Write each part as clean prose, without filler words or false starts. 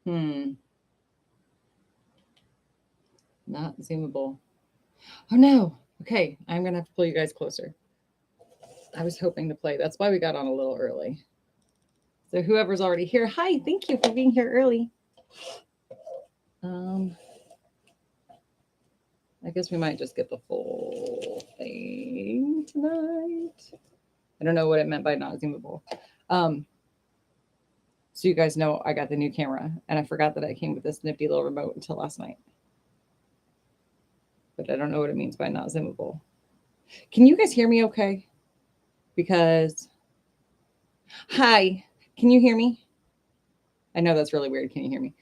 Not zoomable. Oh no. Okay, I'm gonna have to pull you guys closer. I was hoping to play. That's why we got on a little early. So whoever's already here, hi, thank you for being here early. I guess we might just get the full thing tonight. I don't know what it meant by not zoomable. So you guys know I got the new camera, and I forgot that I came with this nifty little remote until last night. But I don't know what it means by not zoomable. Can you guys hear me okay? Because, hi, can you hear me? I know that's really weird. Can you hear me?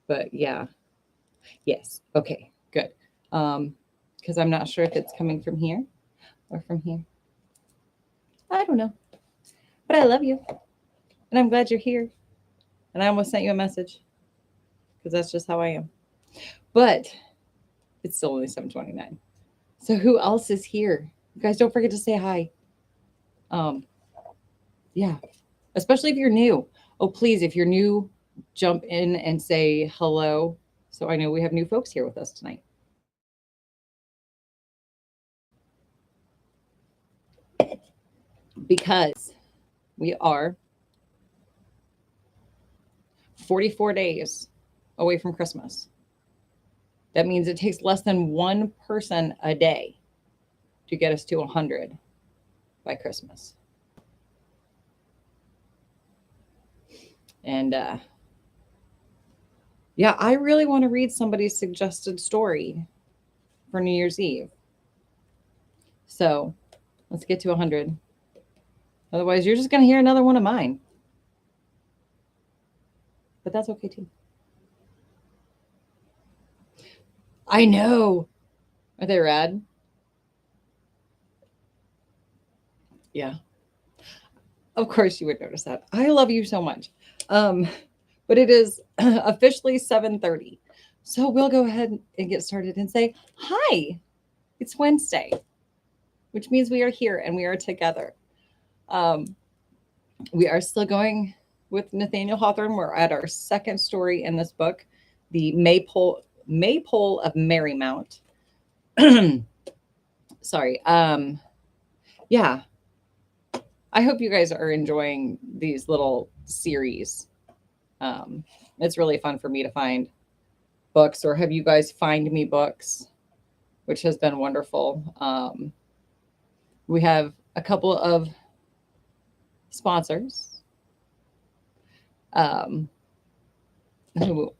But yeah, yes. Okay, good. Because I'm not sure if it's coming from here or from here. I don't know. But I love you. And I'm glad you're here. And I almost sent you a message because that's just how I am. But it's still only 7:29. So who else is here? You guys don't forget to say hi. Yeah, especially if you're new. Oh, please, if you're new, jump in and say hello. So I know we have new folks here with us tonight. Because we are 44 days away from Christmas. That means it takes less than one person a day to get us to 100 by Christmas. And yeah, I really want to read somebody's suggested story for New Year's Eve. So let's get to 100. Otherwise, you're just going to hear another one of mine. But that's okay too. I know. Are they rad? Yeah. Of course you would notice that. I love you so much. But it is officially 7:30. So we'll go ahead and get started and say, hi, it's Wednesday, which means we are here and we are together. We are still going with Nathaniel Hawthorne. We're at our second story in this book, the Maypole of Merrymount. Sorry. Yeah. I hope you guys are enjoying these little series. It's really fun for me to find books or have you guys find me books, which has been wonderful. We have a couple of sponsors who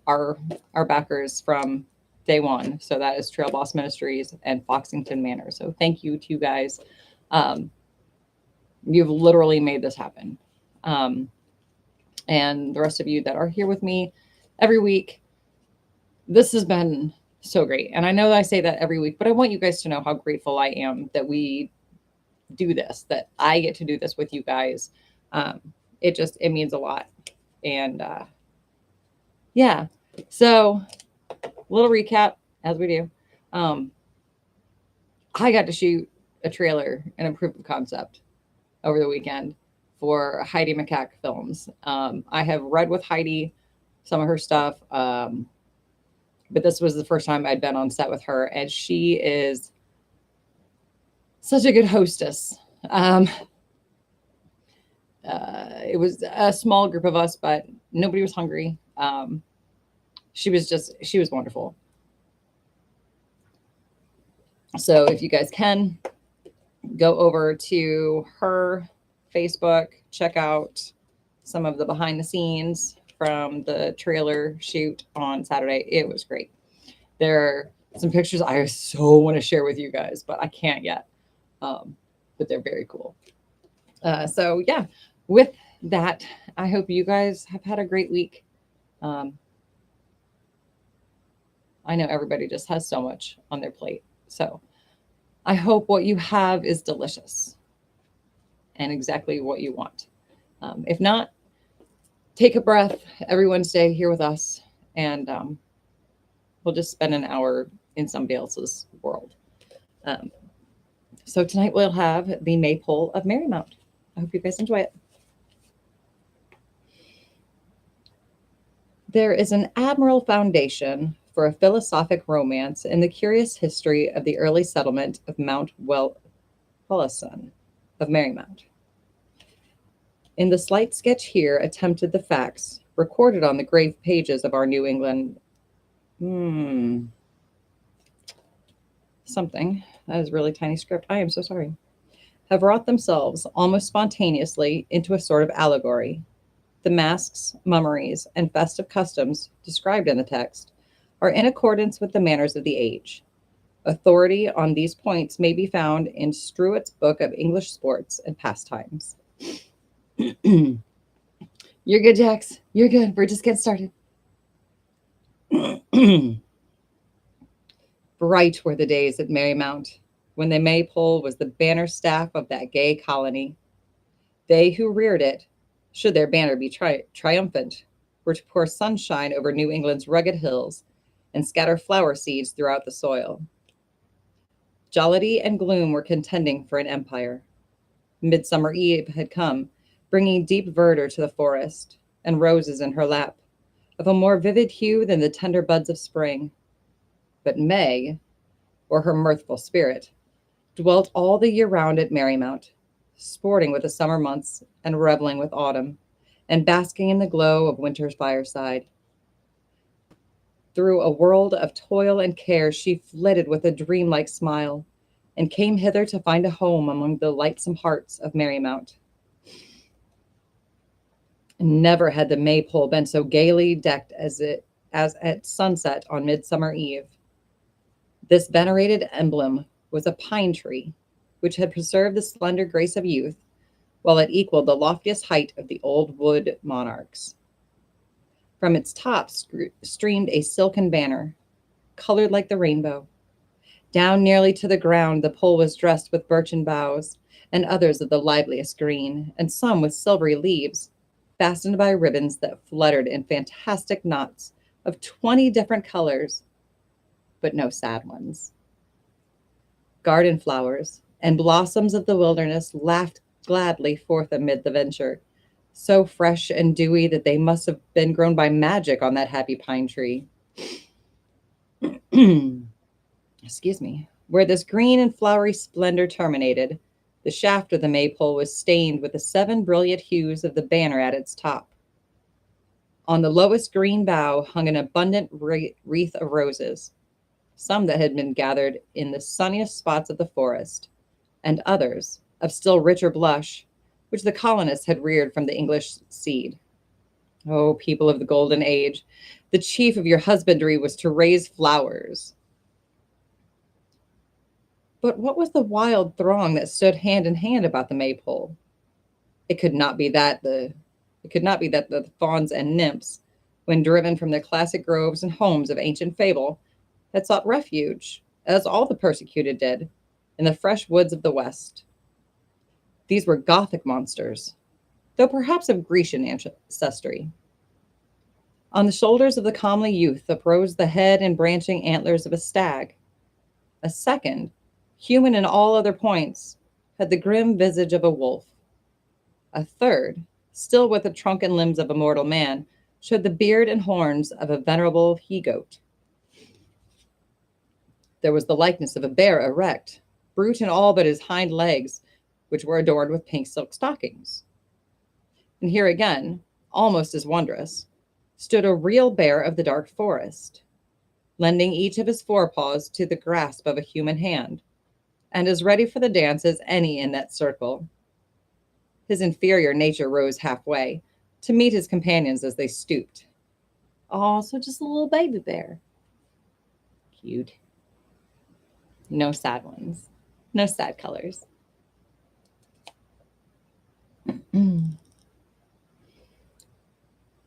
are our backers from day one. So that is Trail Boss Ministries and Foxington Manor. So thank you to you guys. You've literally made this happen. And the rest of you that are here with me every week. This has been so great. And I know that I say that every week, but I want you guys to know how grateful I am that we do this, that I get to do this with you guys. It means a lot. And yeah, so little recap as we do. I got to shoot a trailer and a proof of concept over the weekend for Heidi McCack Films. I have read with Heidi some of her stuff, but this was the first time I'd been on set with her, and she is such a good hostess. It was a small group of us, but nobody was hungry. She was wonderful. So if you guys can go over to her Facebook, check out some of the behind the scenes from the trailer shoot on Saturday. It was great. There are some pictures I so want to share with you guys, but I can't yet. But they're very cool. So yeah, with that, I hope you guys have had a great week. I know everybody just has so much on their plate. So I hope what you have is delicious and exactly what you want. If not, take a breath every Wednesday here with us, and we'll just spend an hour in somebody else's world. So tonight we'll have the Maypole of Merrymount. I hope you guys enjoy it. There is an admirable foundation for a philosophic romance in the curious history of the early settlement of Mount Wellison of Merrymount. In the slight sketch here attempted the facts recorded on the grave pages of our New England something. That is really tiny script. I am so sorry. Have wrought themselves almost spontaneously into a sort of allegory. The masks, mummeries, and festive customs described in the text are in accordance with the manners of the age. Authority on these points may be found in Struett's Book of English Sports and Pastimes. You're good, Jax. You're good. We're just getting started. Bright were the days at Merrymount, when the Maypole was the banner staff of that gay colony. They who reared it, should their banner be triumphant, were to pour sunshine over New England's rugged hills and scatter flower seeds throughout the soil. Jollity and gloom were contending for an empire. Midsummer Eve had come, bringing deep verdure to the forest, and roses in her lap, of a more vivid hue than the tender buds of spring. But May, or her mirthful spirit, dwelt all the year round at Merrymount, sporting with the summer months and reveling with autumn, and basking in the glow of winter's fireside. Through a world of toil and care, she flitted with a dreamlike smile, and came hither to find a home among the lightsome hearts of Merrymount. Never had the Maypole been so gaily decked as at sunset on Midsummer Eve. This venerated emblem was a pine tree, which had preserved the slender grace of youth, while it equaled the loftiest height of the old wood monarchs. From its top streamed a silken banner, colored like the rainbow. Down nearly to the ground, the pole was dressed with birchen boughs, and others of the liveliest green, and some with silvery leaves, fastened by ribbons that fluttered in fantastic knots of 20 different colors, but no sad ones. Garden flowers and blossoms of the wilderness laughed gladly forth amid the venture, so fresh and dewy that they must have been grown by magic on that happy pine tree. Excuse me. Where this green and flowery splendor terminated, the shaft of the maypole was stained with the 7 brilliant hues of the banner at its top. On the lowest green bough hung an abundant wreath of roses, some that had been gathered in the sunniest spots of the forest, and others of still richer blush, which the colonists had reared from the English seed. Oh, people of the golden age, the chief of your husbandry was to raise flowers. But what was the wild throng that stood hand in hand about the maypole? It could not be that the fauns and nymphs, when driven from their classic groves and homes of ancient fable, had sought refuge, as all the persecuted did, in the fresh woods of the West. These were Gothic monsters, though perhaps of Grecian ancestry. On the shoulders of the comely youth uprose the head and branching antlers of a stag. A second, human in all other points, had the grim visage of a wolf. A third, still with the trunk and limbs of a mortal man, showed the beard and horns of a venerable he-goat. There was the likeness of a bear erect, brute in all but his hind legs, which were adorned with pink silk stockings. And here again, almost as wondrous, stood a real bear of the dark forest, lending each of his forepaws to the grasp of a human hand, and as ready for the dance as any in that circle. His inferior nature rose halfway to meet his companions as they stooped. Oh, so just a little baby bear. Cute. No sad ones. No sad colors.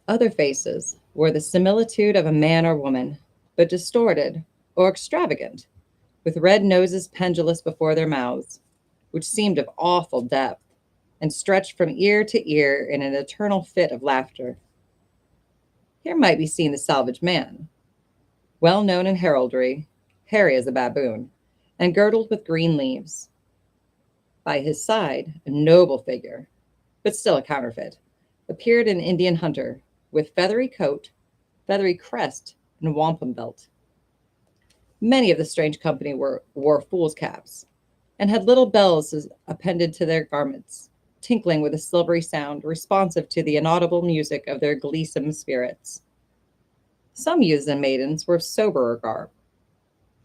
Other faces wore the similitude of a man or woman, but distorted or extravagant, with red noses pendulous before their mouths, which seemed of awful depth, and stretched from ear to ear in an eternal fit of laughter. Here might be seen the salvage man, well known in heraldry, hairy as a baboon, and girdled with green leaves. By his side, a noble figure, but still a counterfeit, appeared an Indian hunter, with feathery coat, feathery crest, and wampum belt. Many of the strange company wore fool's caps and had little bells appended to their garments, tinkling with a silvery sound responsive to the inaudible music of their gleesome spirits. Some youths and maidens were of soberer garb,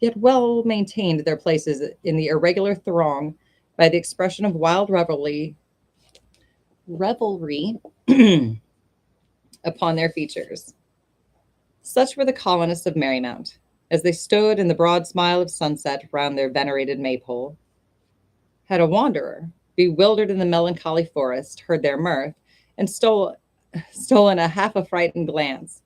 yet well maintained their places in the irregular throng by the expression of wild revelry upon their features. Such were the colonists of Merrymount, as they stood in the broad smile of sunset round their venerated maypole. Had a wanderer, bewildered in the melancholy forest, heard their mirth, and stolen a half affrighted glance,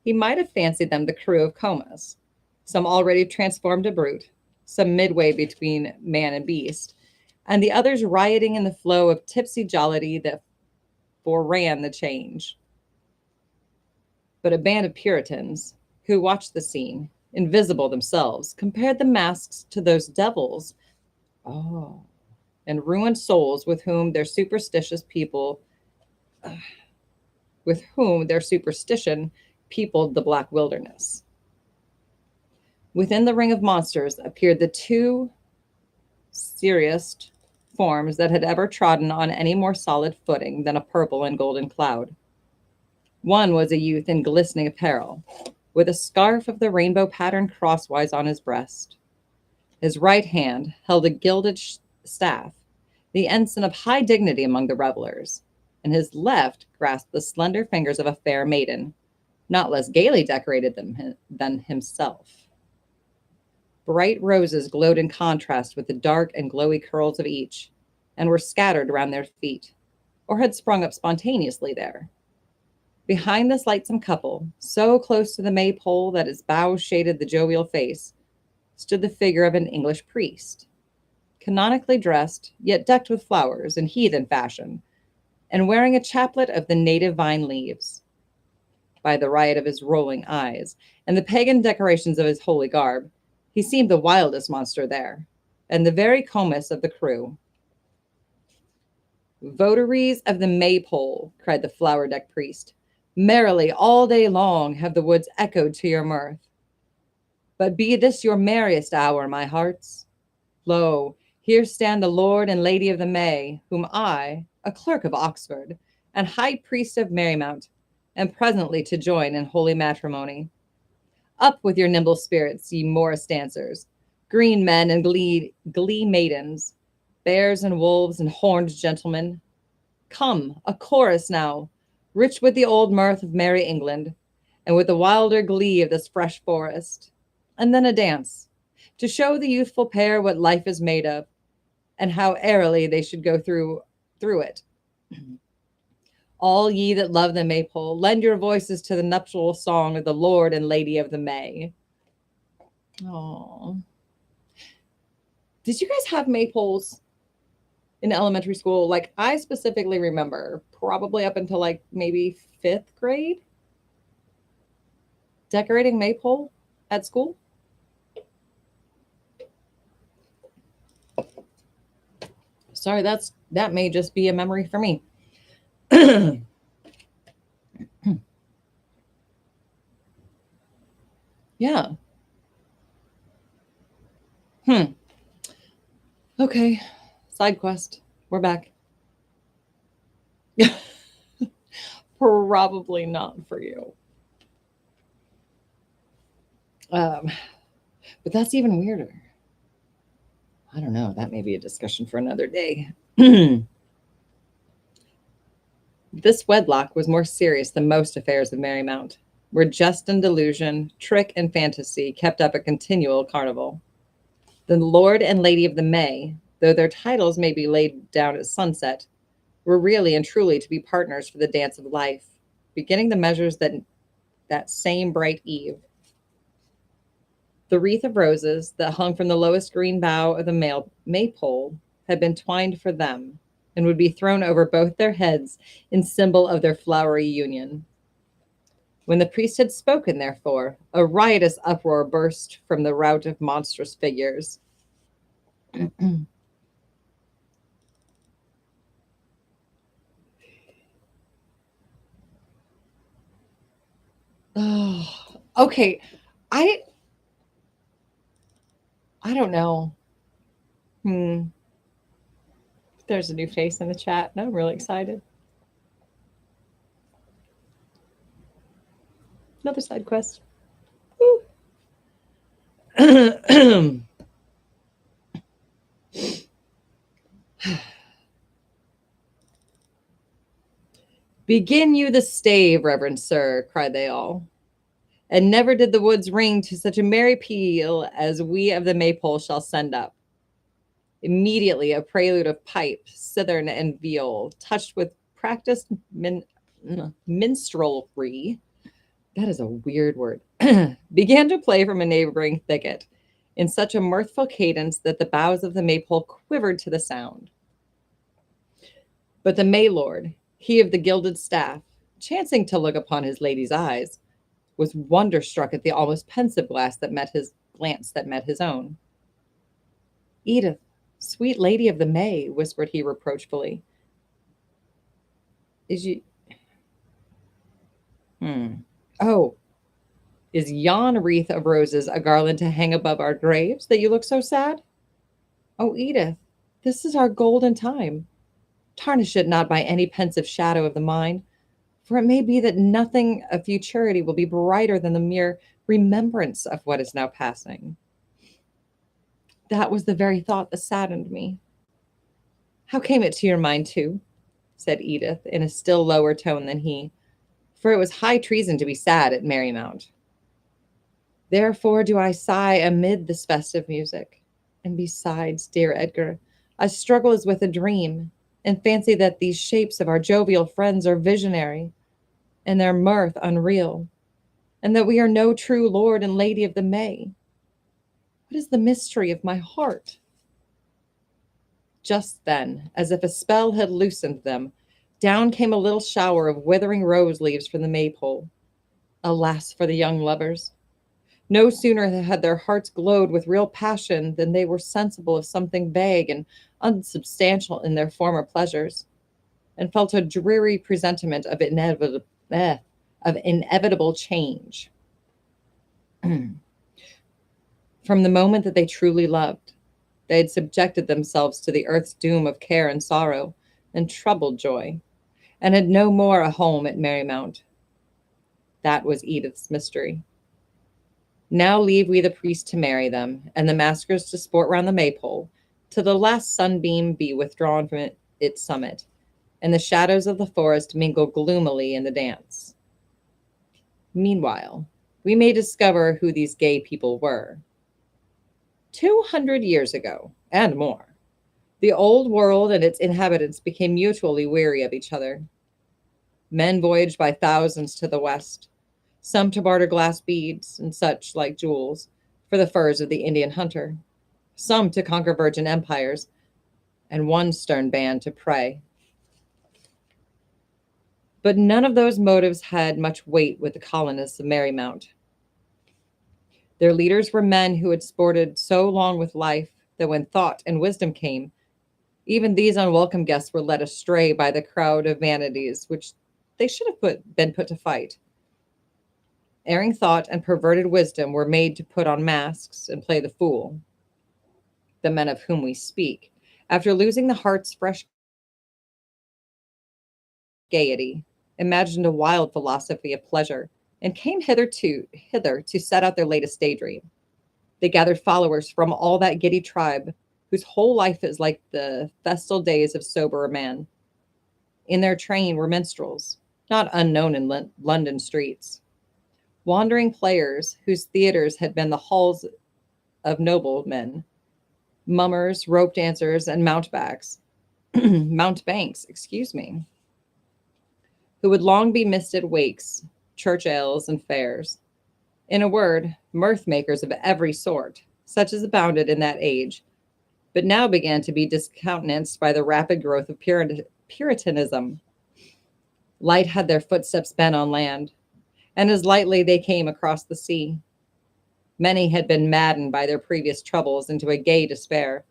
he might have fancied them the crew of Comus, some already transformed to brute, some midway between man and beast, and the others rioting in the flow of tipsy jollity that foreran the change. But a band of Puritans, who watched the scene, invisible themselves, compared the masks to those devils, oh, and ruined souls with whom their superstition peopled the black wilderness. Within the ring of monsters appeared the two serious forms that had ever trodden on any more solid footing than a purple and golden cloud. One was a youth in glistening apparel, with a scarf of the rainbow pattern crosswise on his breast. His right hand held a gilded staff, the ensign of high dignity among the revelers, and his left grasped the slender fingers of a fair maiden, not less gaily decorated than himself. Bright roses glowed in contrast with the dark and glowy curls of each, and were scattered round their feet, or had sprung up spontaneously there. Behind this lightsome couple, so close to the maypole that its boughs shaded the jovial face, stood the figure of an English priest, canonically dressed, yet decked with flowers in heathen fashion, and wearing a chaplet of the native vine leaves. By the riot of his rolling eyes and the pagan decorations of his holy garb, he seemed the wildest monster there, and the very Comus of the crew. "Votaries of the maypole," cried the flower-decked priest, "merrily all day long have the woods echoed to your mirth. But be this your merriest hour, my hearts. Lo, here stand the Lord and Lady of the May, whom I, a clerk of Oxford, and high priest of Merrymount, am presently to join in holy matrimony. Up with your nimble spirits, ye Morris dancers, green men and glee maidens, bears and wolves and horned gentlemen. Come, a chorus now, rich with the old mirth of merry England, and with the wilder glee of this fresh forest. And then a dance, to show the youthful pair what life is made of, and how airily they should go through it. All ye that love the maypole, lend your voices to the nuptial song of the Lord and Lady of the May." Oh, did you guys have maypoles in elementary school? Like, I specifically remember probably up until like maybe 5th grade decorating maypole at school. Sorry, that may just be a memory for me. Yeah. Okay. Side quest. We're back. Probably not for you. But that's even weirder. I don't know. That may be a discussion for another day. This wedlock was more serious than most affairs of Merrymount, where jest and delusion, trick and fantasy kept up a continual carnival. The Lord and Lady of the May, though their titles may be laid down at sunset, were really and truly to be partners for the dance of life, beginning the measures that same bright eve. The wreath of roses that hung from the lowest green bough of the maypole had been twined for them, and would be thrown over both their heads in symbol of their flowery union. When the priest had spoken, therefore, a riotous uproar burst from the rout of monstrous figures. Oh, Okay, I I don't know. Hmm. There's a new face in the chat, and I'm really excited. Another side quest. Begin you the stave, reverend sir, cried they all. And never did the woods ring to such a merry peal as we of the Maypole shall send up. Immediately a prelude of pipe, cithern, and viol, touched with practiced minstrelry, that is a weird word, began to play from a neighboring thicket in such a mirthful cadence that the boughs of the maypole quivered to the sound. But the Maylord, he of the gilded staff, chancing to look upon his lady's eyes, was wonder-struck at the almost pensive glance that met his own. Edith, sweet lady of the May, whispered he reproachfully. Is you Oh, is yon wreath of roses a garland to hang above our graves, that you look so sad? Oh, Edith, this is our golden time. Tarnish it not by any pensive shadow of the mind, for it may be that nothing of futurity will be brighter than the mere remembrance of what is now passing. That was the very thought that saddened me. How came it to your mind, too? Said Edith, in a still lower tone than he, for it was high treason to be sad at Merrymount. Therefore do I sigh amid this festive music. And besides, dear Edgar, I struggle as with a dream, and fancy that these shapes of our jovial friends are visionary, and their mirth unreal, and that we are no true lord and lady of the May. What is the mystery of my heart? Just then, as if a spell had loosened them, down came a little shower of withering rose leaves from the maypole. Alas for the young lovers! No sooner had their hearts glowed with real passion than they were sensible of something vague and unsubstantial in their former pleasures, and felt a dreary presentiment of inevitable change. From the moment that they truly loved, they had subjected themselves to the earth's doom of care and sorrow and troubled joy, and had no more a home at Merrymount. That was Edith's mystery. Now leave we the priest to marry them, and the maskers to sport round the maypole, till the last sunbeam be withdrawn from its summit, and the shadows of the forest mingle gloomily in the dance. Meanwhile, we may discover who these gay people were. 200 years ago, and more, the old world and its inhabitants became mutually weary of each other. Men voyaged by thousands to the west, some to barter glass beads and such like jewels for the furs of the Indian hunter, some to conquer virgin empires, and one stern band to prey. But none of those motives had much weight with the colonists of Merrymount. Their leaders were men who had sported so long with life that when thought and wisdom came, even these unwelcome guests were led astray by the crowd of vanities which they should have been put to fight. Erring thought and perverted wisdom were made to put on masks and play the fool. The men of whom we speak, after losing the heart's fresh gaiety, imagined a wild philosophy of pleasure, and came hither to set out their latest daydream. They gathered followers from all that giddy tribe, whose whole life is like the festal days of soberer man. In their train were minstrels, not unknown in London streets, wandering players whose theaters had been the halls of noblemen, mummers, rope dancers, and mountebanks, who would long be missed at wakes, church ales, and fairs. In a word, mirth makers of every sort, such as abounded in that age, but now began to be discountenanced by the rapid growth of Puritanism. Light had their footsteps been on land, and as lightly they came across the sea. Many had been maddened by their previous troubles into a gay despair.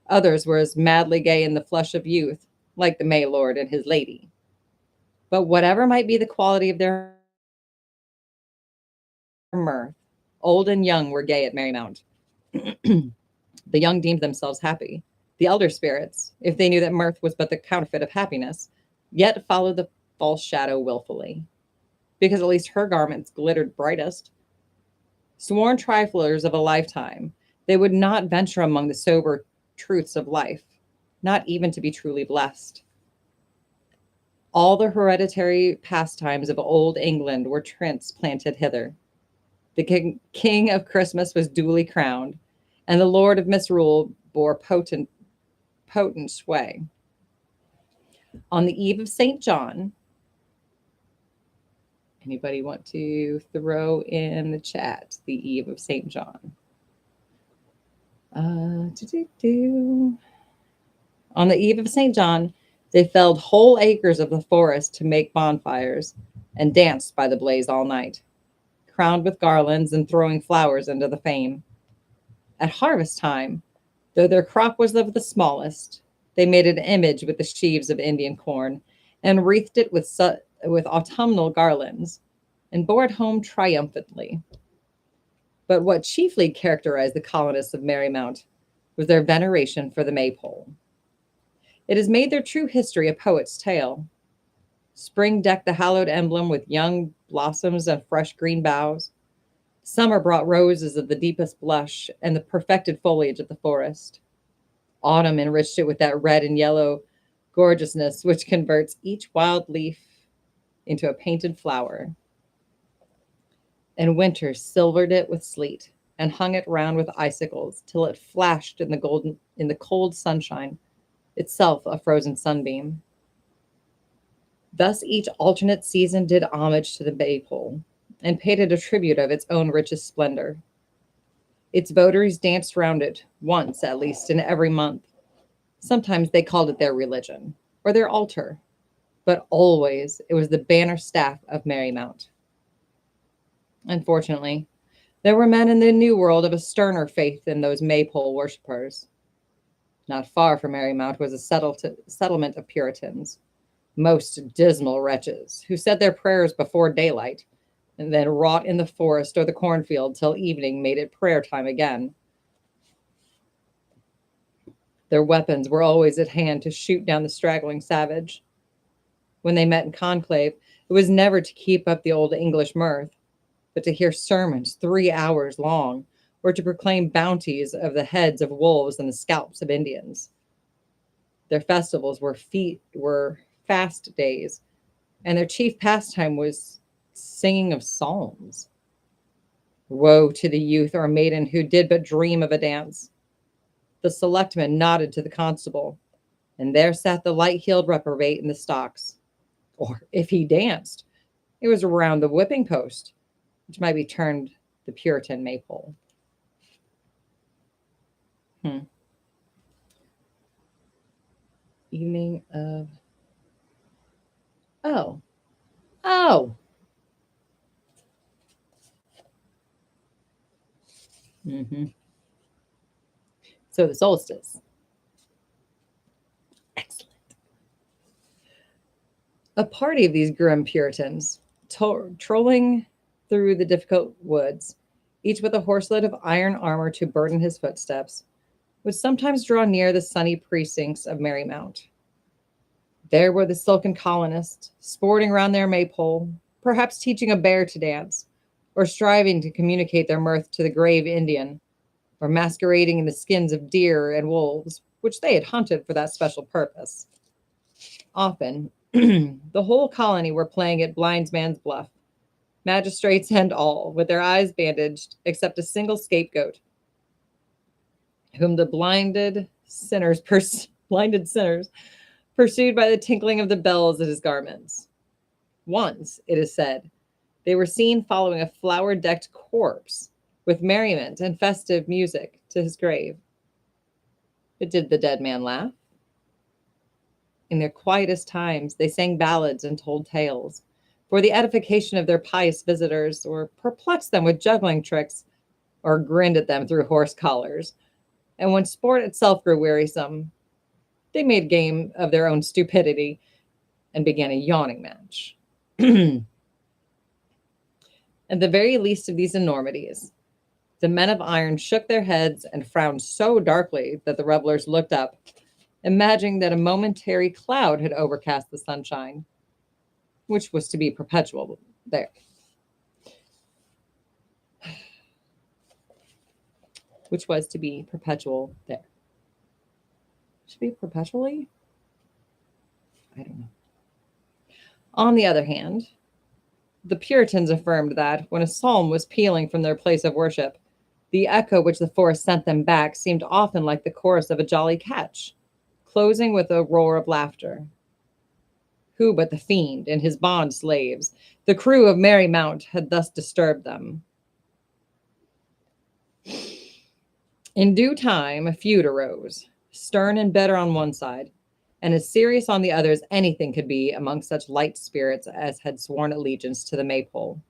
Others were as madly gay in the flush of youth, like the May Lord and his lady. But whatever might be the quality of their mirth. Old and young were gay at Merrymount. The young deemed themselves happy. The elder spirits, if they knew that mirth was but the counterfeit of happiness, yet followed the false shadow willfully, because at least her garments glittered brightest. Sworn triflers of a lifetime, they would not venture among the sober truths of life, not even to be truly blessed. All the hereditary pastimes of old England were transplanted hither. The king of Christmas was duly crowned, and the lord of misrule bore potent sway. On the eve of St. John, anybody want to throw in the chat the eve of St. John? On the eve of St. John, they felled whole acres of the forest to make bonfires and danced by the blaze all night, crowned with garlands and throwing flowers into the flame. At harvest time, though their crop was of the smallest, they made an image with the sheaves of Indian corn and wreathed it with autumnal garlands and bore it home triumphantly. But what chiefly characterized the colonists of Merrymount was their veneration for the Maypole. It has made their true history a poet's tale. Spring decked the hallowed emblem with young blossoms and fresh green boughs. Summer brought roses of the deepest blush and the perfected foliage of the forest. Autumn enriched it with that red and yellow gorgeousness which converts each wild leaf into a painted flower. And winter silvered it with sleet and hung it round with icicles till it flashed in the cold sunshine, itself a frozen sunbeam. Thus each alternate season did homage to the Maypole and paid it a tribute of its own richest splendor. Its votaries danced round it once at least in every month. Sometimes they called it their religion or their altar, but always it was the banner staff of Merrymount. Unfortunately, there were men in the New World of a sterner faith than those Maypole worshippers. Not far from Merrymount was a settlement of Puritans, most dismal wretches, who said their prayers before daylight, and then wrought in the forest or the cornfield till evening made it prayer time again. Their weapons were always at hand to shoot down the straggling savage. When they met in conclave, it was never to keep up the old English mirth, but to hear sermons 3 hours long, or to proclaim bounties of the heads of wolves and the scalps of Indians. Their festivals were fast days, and their chief pastime was singing of psalms. Woe to the youth or maiden who did but dream of a dance. The selectman nodded to the constable, and there sat the light-heeled reprobate in the stocks. Or if he danced, it was around the whipping post, which might be termed the Puritan Maypole. Evening of... Oh. So the solstice. Excellent. A party of these grim Puritans, trolling through the difficult woods, each with a horseload of iron armor to burden his footsteps, would sometimes draw near the sunny precincts of Merrymount. There were the silken colonists, sporting round their Maypole, perhaps teaching a bear to dance, or striving to communicate their mirth to the grave Indian, or masquerading in the skins of deer and wolves, which they had hunted for that special purpose. Often, the whole colony were playing at blindsman's bluff, magistrates and all, with their eyes bandaged, except a single scapegoat, whom the blinded sinners pursued by the tinkling of the bells at his garments. Once, it is said, they were seen following a flower-decked corpse with merriment and festive music to his grave. But did the dead man laugh? In their quietest times, they sang ballads and told tales for the edification of their pious visitors, or perplexed them with juggling tricks, or grinned at them through horse collars. And when sport itself grew wearisome, they made game of their own stupidity and began a yawning match. At the very least of these enormities, the men of iron shook their heads and frowned so darkly that the revelers looked up, imagining that a momentary cloud had overcast the sunshine, which was to be perpetual there. Which was to be perpetual there. Should be perpetually? I don't know. On the other hand, the Puritans affirmed that when a psalm was pealing from their place of worship, the echo which the forest sent them back seemed often like the chorus of a jolly catch, closing with a roar of laughter. Who but the fiend and his bond slaves, the crew of Merrymount, had thus disturbed them? In due time, a feud arose, stern and bitter on one side, and as serious on the other as anything could be among such light spirits as had sworn allegiance to the Maypole.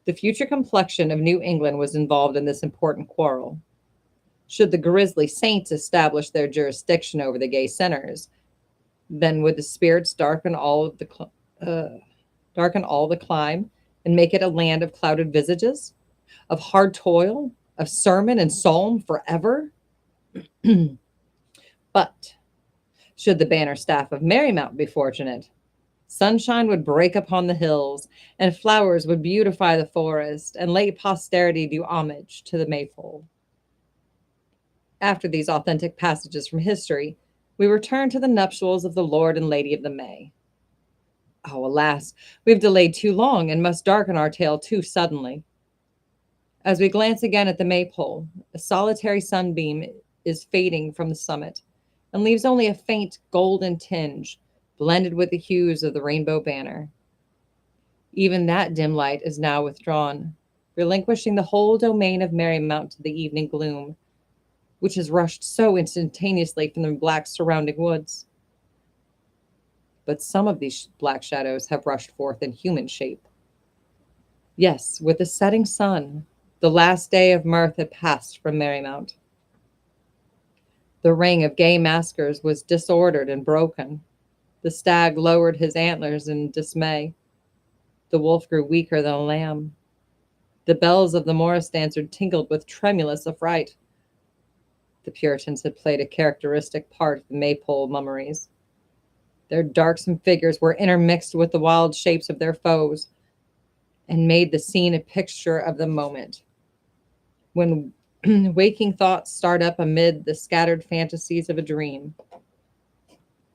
The future complexion of New England was involved in this important quarrel. Should the grisly saints establish their jurisdiction over the gay sinners, then would the spirits darken all the clime and make it a land of clouded visages, of hard toil, of sermon and psalm forever? But should the banner staff of Merrymount be fortunate, sunshine would break upon the hills, and flowers would beautify the forest, and late posterity do homage to the Maypole. After these authentic passages from history, we return to the nuptials of the Lord and Lady of the May. Oh, alas, we have delayed too long and must darken our tale too suddenly. As we glance again at the Maypole, a solitary sunbeam is fading from the summit and leaves only a faint golden tinge blended with the hues of the rainbow banner. Even that dim light is now withdrawn, relinquishing the whole domain of Merrymount to the evening gloom, which has rushed so instantaneously from the black surrounding woods. But some of these black shadows have rushed forth in human shape. Yes, with the setting sun, the last day of mirth had passed from Merrymount. The ring of gay maskers was disordered and broken. The stag lowered his antlers in dismay. The wolf grew weaker than a lamb. The bells of the Morris dancer tinkled with tremulous affright. The Puritans had played a characteristic part of the Maypole mummeries. Their darksome figures were intermixed with the wild shapes of their foes and made the scene a picture of the moment. When waking thoughts start up amid the scattered fantasies of a dream,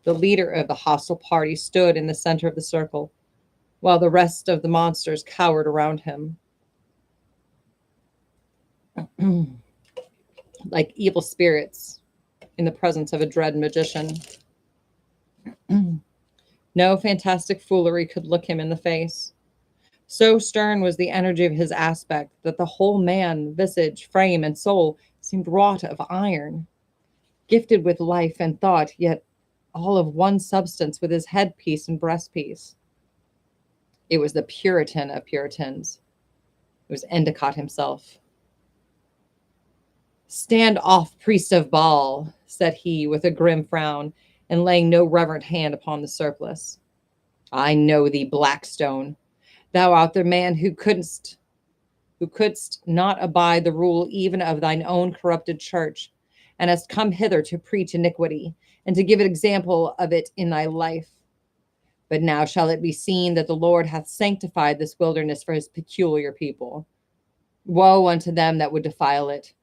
the leader of the hostile party stood in the center of the circle, while the rest of the monsters cowered around him. Like evil spirits in the presence of a dread magician. No fantastic foolery could look him in the face. So stern was the energy of his aspect that the whole man, visage, frame, and soul seemed wrought of iron, gifted with life and thought, yet all of one substance with his headpiece and breastpiece. It was the Puritan of Puritans. It was Endicott himself. "Stand off, priest of Baal," said he with a grim frown, and laying no reverent hand upon the surplice. "I know thee, Blackstone. Thou art the man who couldst not abide the rule even of thine own corrupted church, and hast come hither to preach iniquity, and to give an example of it in thy life. But now shall it be seen that the Lord hath sanctified this wilderness for his peculiar people. Woe unto them that would defile it,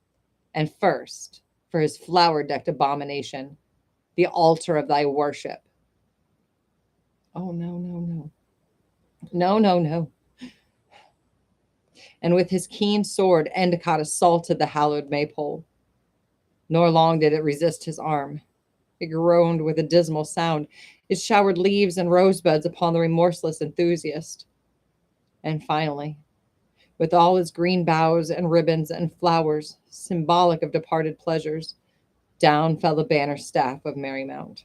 and first for his flower-decked abomination, the altar of thy worship." Oh, no, no, no. No, no, no. And with his keen sword, Endicott assaulted the hallowed Maypole. Nor long did it resist his arm. It groaned with a dismal sound. It showered leaves and rosebuds upon the remorseless enthusiast. And finally, with all its green boughs and ribbons and flowers, symbolic of departed pleasures, down fell the banner staff of Merrymount.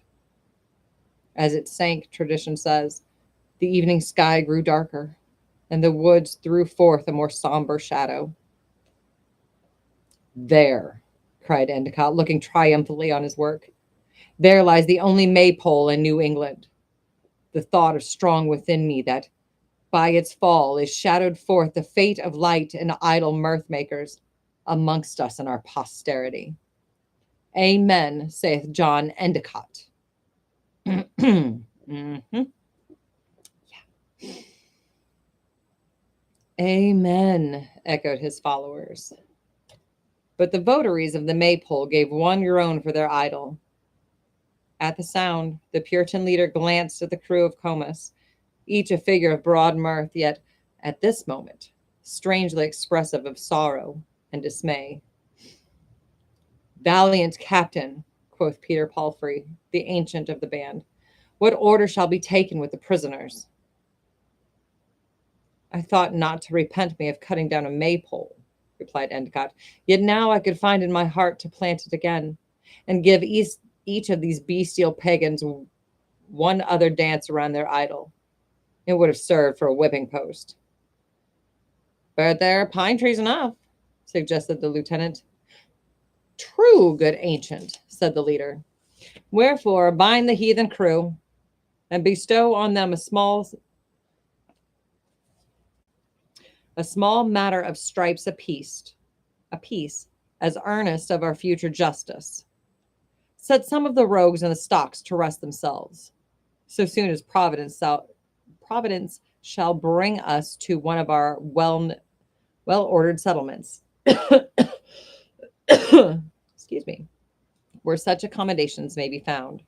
As it sank, tradition says, the evening sky grew darker, and the woods threw forth a more somber shadow. "There," cried Endicott, looking triumphantly on his work. "There lies the only Maypole in New England. The thought is strong within me that By its fall is shadowed forth the fate of light and idle mirth makers amongst us and our posterity. Amen, saith John Endicott. Mm-hmm. Yeah. Amen, echoed his followers. But the votaries of the Maypole gave one groan for their idol. At the sound, the Puritan leader glanced at the crew of Comus, each a figure of broad mirth, yet, at this moment, strangely expressive of sorrow and dismay. Valiant captain, quoth Peter Palfrey, the ancient of the band, what order shall be taken with the prisoners? I thought not to repent me of cutting down a maypole, replied Endicott. Yet now I could find in my heart to plant it again, and give each of these bestial pagans one other dance around their idol. It would have served for a whipping post. But there are pine trees enough, suggested the lieutenant. True, good ancient, said the leader. Wherefore bind the heathen crew, and bestow on them a small matter of stripes apiece, as earnest of our future justice. Set some of the rogues in the stocks to rest themselves, so soon as Providence shall bring us to one of our well-ordered settlements. Excuse me. Where such accommodations may be found.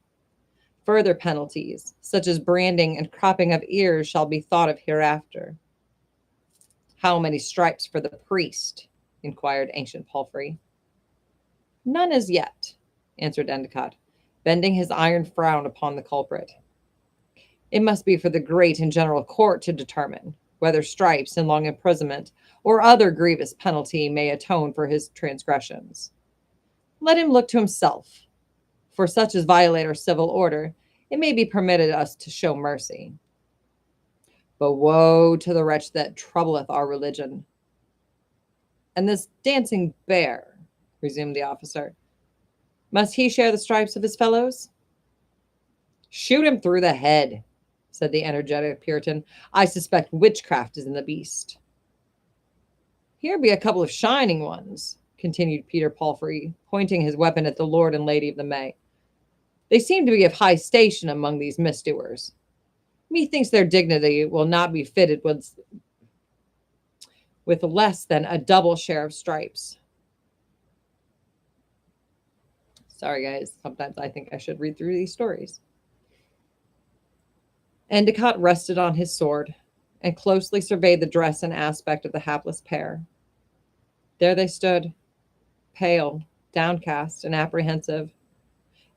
Further penalties, such as branding and cropping of ears, shall be thought of hereafter. How many stripes for the priest? Inquired ancient Palfrey. None as yet, answered Endicott, bending his iron frown upon the culprit. It must be for the great and general court to determine whether stripes and long imprisonment or other grievous penalty may atone for his transgressions. Let him look to himself. For such as violate our civil order, it may be permitted us to show mercy. But woe to the wretch that troubleth our religion. And this dancing bear, resumed the officer, must he share the stripes of his fellows? Shoot him through the head, said the energetic Puritan. I suspect witchcraft is in the beast. Here be a couple of shining ones, continued Peter Palfrey, pointing his weapon at the Lord and Lady of the May. They seem to be of high station among these misdoers. Methinks their dignity will not be fitted with less than a double share of stripes. Sorry, guys. Sometimes I think I should read through these stories. Endicott rested on his sword and closely surveyed the dress and aspect of the hapless pair. There they stood, pale, downcast, and apprehensive.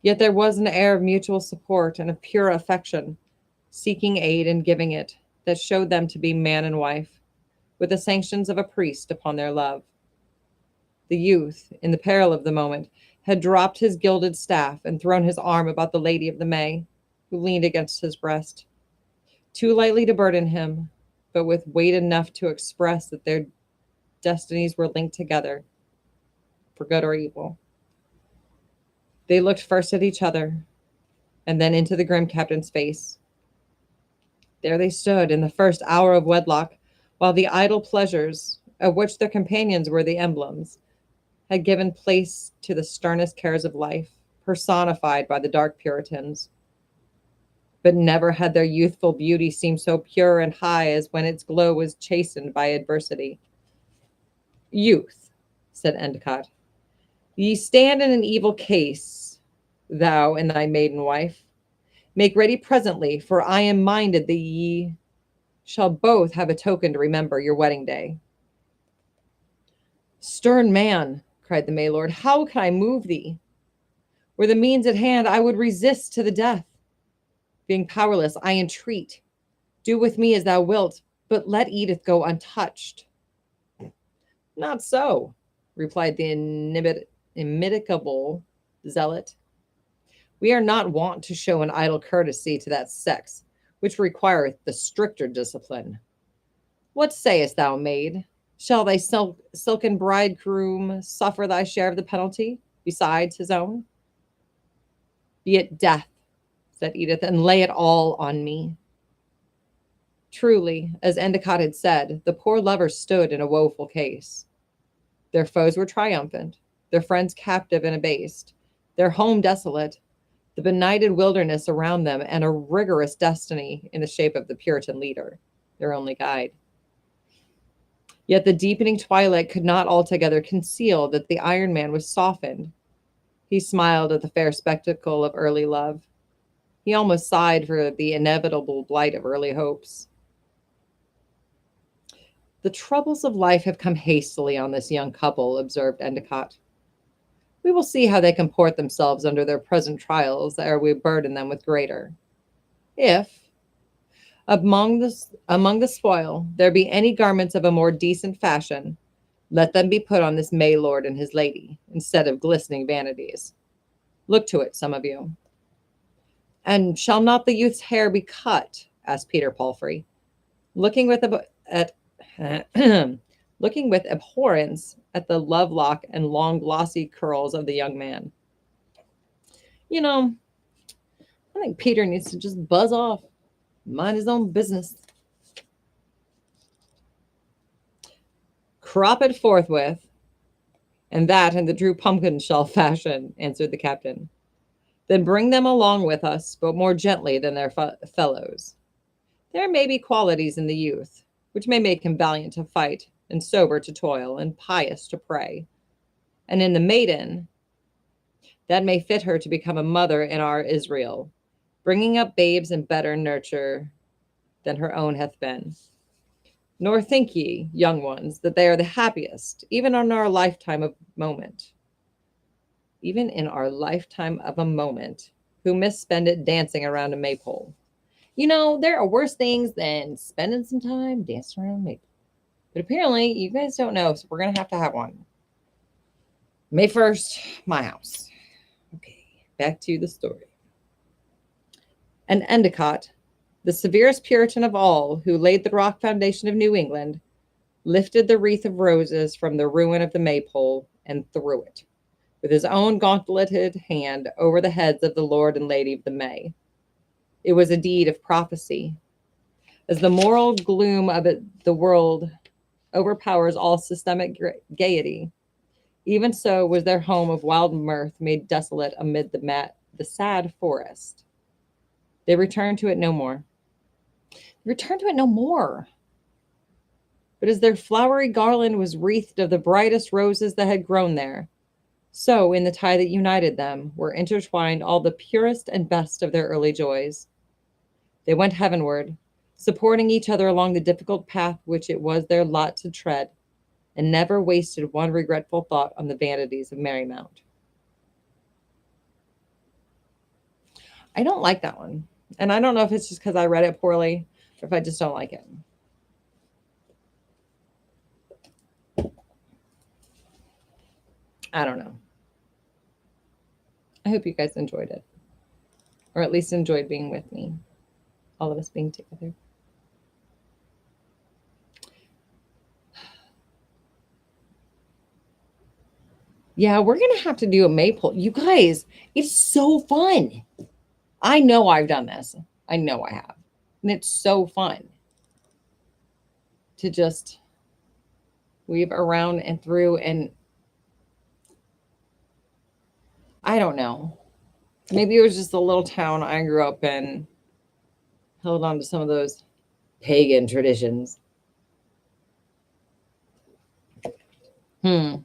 Yet there was an air of mutual support and of pure affection, seeking aid and giving it, that showed them to be man and wife, with the sanctions of a priest upon their love. The youth, in the peril of the moment, had dropped his gilded staff and thrown his arm about the Lady of the May, who leaned against his breast, too lightly to burden him, but with weight enough to express that their destinies were linked together, for good or evil. They looked first at each other, and then into the grim captain's face. There they stood in the first hour of wedlock, while the idle pleasures, of which their companions were the emblems, had given place to the sternest cares of life, personified by the dark Puritans. But never had their youthful beauty seemed so pure and high as when its glow was chastened by adversity. Youth, said Endicott, ye stand in an evil case, thou and thy maiden wife. Make ready presently, for I am minded that ye shall both have a token to remember your wedding day. Stern man, cried the Maylord, how can I move thee? Were the means at hand, I would resist to the death. Being powerless, I entreat. Do with me as thou wilt, but let Edith go untouched. Not so, replied the immitigable zealot. We are not wont to show an idle courtesy to that sex, which requireth the stricter discipline. What sayest thou, maid? Shall thy silken bridegroom suffer thy share of the penalty, besides his own? Be it death, said Edith, and lay it all on me. Truly, as Endicott had said, the poor lovers stood in a woeful case. Their foes were triumphant, their friends captive and abased, their home desolate, the benighted wilderness around them, and a rigorous destiny in the shape of the Puritan leader, their only guide. Yet the deepening twilight could not altogether conceal that the Iron Man was softened. He smiled at the fair spectacle of early love. He almost sighed for the inevitable blight of early hopes. The troubles of life have come hastily on this young couple, observed Endicott. We will see how they comport themselves under their present trials ere we burden them with greater. If, among the spoil, there be any garments of a more decent fashion, let them be put on this May Lord and his lady, instead of glistening vanities. Look to it, some of you. And shall not the youth's hair be cut? Asked Peter Palfrey, looking with looking with abhorrence at the lovelock and long glossy curls of the young man. You know, I think Peter needs to just buzz off, mind his own business. Crop it forthwith, and that in the true pumpkin shell fashion, answered the captain. Then bring them along with us, but more gently than their fellows. There may be qualities in the youth which may make him valiant to fight, and sober to toil, and pious to pray. And in the maiden, that may fit her to become a mother in our Israel, bringing up babes in better nurture than her own hath been. Nor think ye, young ones, that they are the happiest, even in our lifetime of moment. Even in our lifetime of a moment, who misspend it dancing around a maypole. You know, there are worse things than spending some time dancing around a maypole. But apparently, you guys don't know, so we're going to have one. May 1st, my house. Okay, back to the story. And Endicott, the severest Puritan of all, who laid the rock foundation of New England, lifted the wreath of roses from the ruin of the maypole and threw it, with his own gauntleted hand, over the heads of the Lord and Lady of the May. It was a deed of prophecy. As the moral gloom of the world overpowers all systemic gaiety, even so was their home of wild mirth made desolate amid the sad forest. They returned to it no more. But as their flowery garland was wreathed of the brightest roses that had grown there, so in the tie that united them were intertwined all the purest and best of their early joys. They went heavenward, supporting each other along the difficult path which it was their lot to tread, and never wasted one regretful thought on the vanities of Merrymount. I don't like that one. And I don't know if it's just because I read it poorly or if I just don't like it. I don't know. I hope you guys enjoyed it. Or at least enjoyed being with me. All of us being together. Yeah, we're going to have to do a maypole. You guys, it's so fun. I know I've done this. I know I have. And it's so fun to just weave around and through. And I don't know. Maybe it was just the little town I grew up in. Held on to some of those pagan traditions. I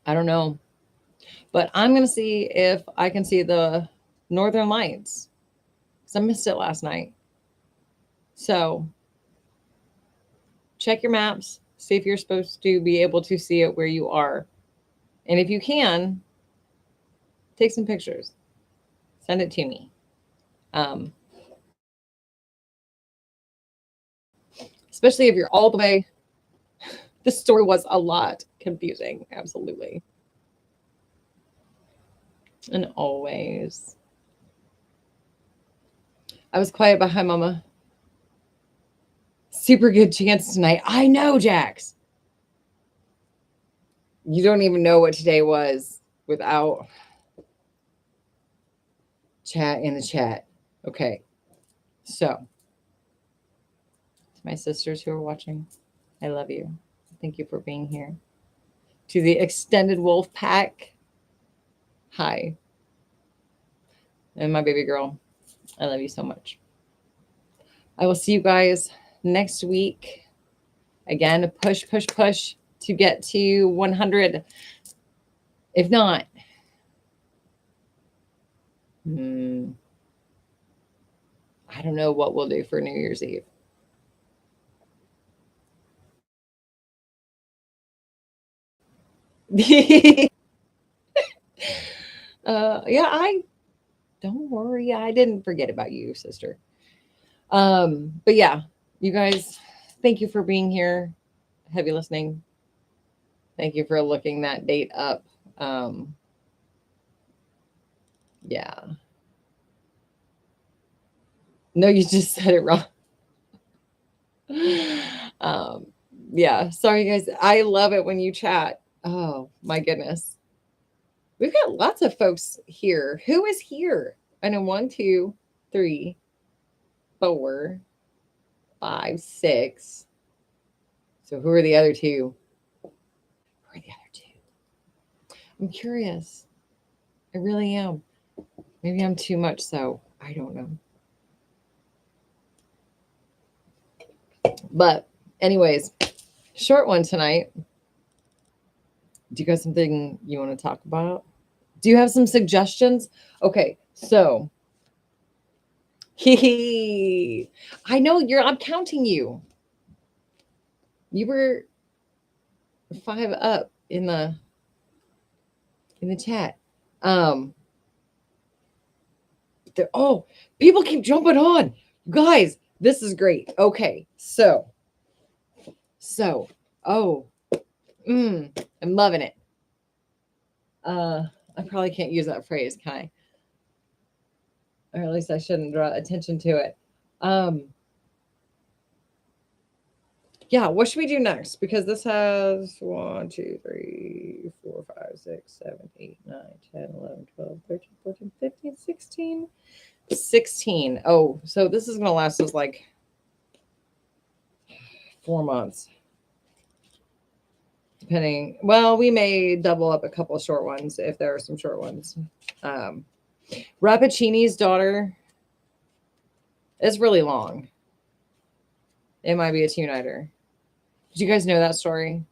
don't know. But I'm going to see if I can see the Northern Lights. Because I missed it last night. So check your maps. See if you're supposed to be able to see it where you are. And if you can, take some pictures. Send it to me. Especially if you're all the way. This story was a lot confusing. Absolutely. And always. I was quiet behind Mama. Super good chance tonight. I know, Jax. You don't even know what today was without chat in the chat. Okay. So, to my sisters who are watching, I love you. Thank you for being here. To the extended wolf pack, hi. And my baby girl, I love you so much. I will see you guys next week. Again, push, push, push to get to 100. If not, I don't know what we'll do for New Year's Eve. Yeah, I don't worry. I didn't forget about you, sister. But yeah, you guys, thank you for being here. Heavy listening. Thank you for looking that date up. Yeah. No, you just said it wrong. um, yeah. Sorry, guys. I love it when you chat. Oh my goodness. We've got lots of folks here. Who is here? I know 1, 2, 3, 4, 5, 6. So who are the other two? Who are the other two? I'm curious. I really am. Maybe I'm too much so. I don't know. But anyways, short one tonight. Do you guys something you want to talk about? Do you have some suggestions? Okay, so I know I'm counting you. You were 5 up in the chat. Oh, people keep jumping on. Guys, this is great. Okay, so oh, I'm loving it. I probably can't use that phrase, can I? Or at least I shouldn't draw attention to it. Yeah, what should we do next? Because this has 1, 2, 3, 4, 5, 6, 7, 8, 9, 10, 11, 12, 13, 14, 15, 16. 16. Oh, so this is going to last us like 4 months. Depending. Well, we may double up a couple of short ones if there are some short ones. Rappaccini's daughter is really long. It might be a two-nighter. Did you guys know that story?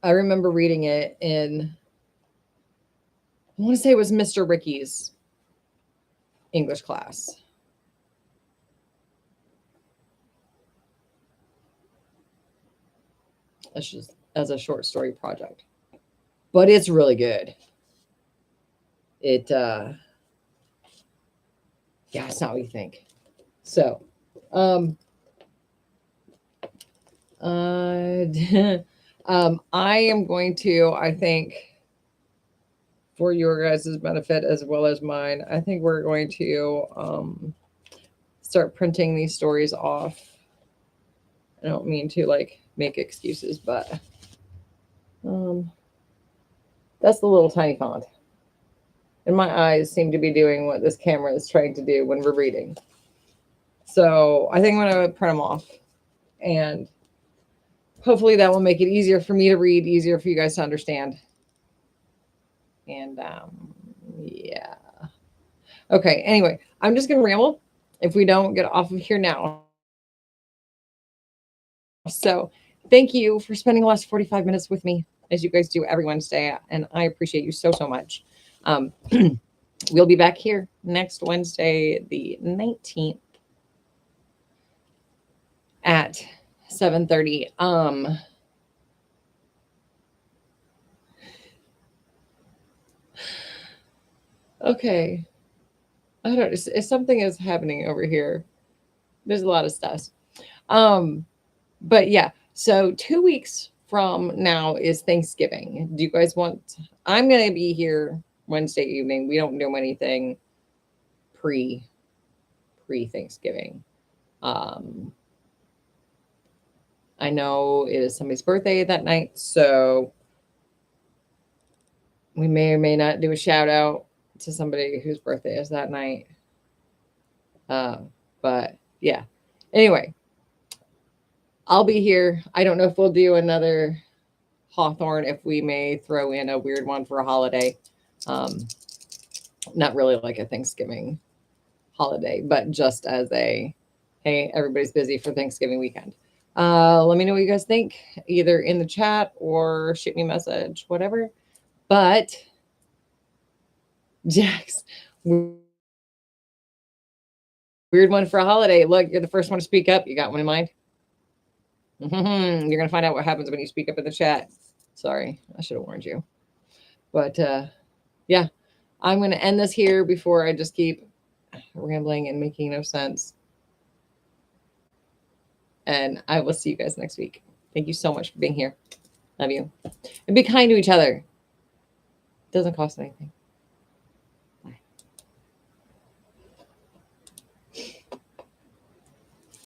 I remember reading it in, I want to say it was Mr. Ricky's English class. That's just as a short story project. But it's really good. It, yeah, it's not what you think. So, I am going to, I think, for your guys' benefit as well as mine, I think we're going to start printing these stories off. I don't mean to like make excuses, but that's the little tiny font. And my eyes seem to be doing what this camera is trying to do when we're reading. So I think I'm going to print them off. And hopefully that will make it easier for me to read, easier for you guys to understand. And yeah. Okay, anyway, I'm just going to ramble if we don't get off of here now. So thank you for spending the last 45 minutes with me, as you guys do every Wednesday. And I appreciate you so, so much. We'll be back here next Wednesday, the 19th at 7:30. Okay. I don't know. If something is happening over here. There's a lot of stuff. But yeah, so 2 weeks from now is Thanksgiving. Do you guys want, I'm going to be here Wednesday evening. We don't do anything pre Thanksgiving. I know it is somebody's birthday that night, so we may or may not do a shout out to somebody whose birthday is that night. But yeah. Anyway, I'll be here. I don't know if we'll do another Hawthorne, if we may throw in a weird one for a holiday. Not really like a Thanksgiving holiday, but just as a, hey, everybody's busy for Thanksgiving weekend. Let me know what you guys think, either in the chat or shoot me a message, whatever. But Jax, weird one for a holiday. Look, you're the first one to speak up. You got one in mind? You're going to find out what happens when you speak up in the chat. Sorry, I should have warned you. But yeah, I'm going to end this here before I just keep rambling and making no sense. And I will see you guys next week. Thank you so much for being here. Love you. And be kind to each other. It doesn't cost anything.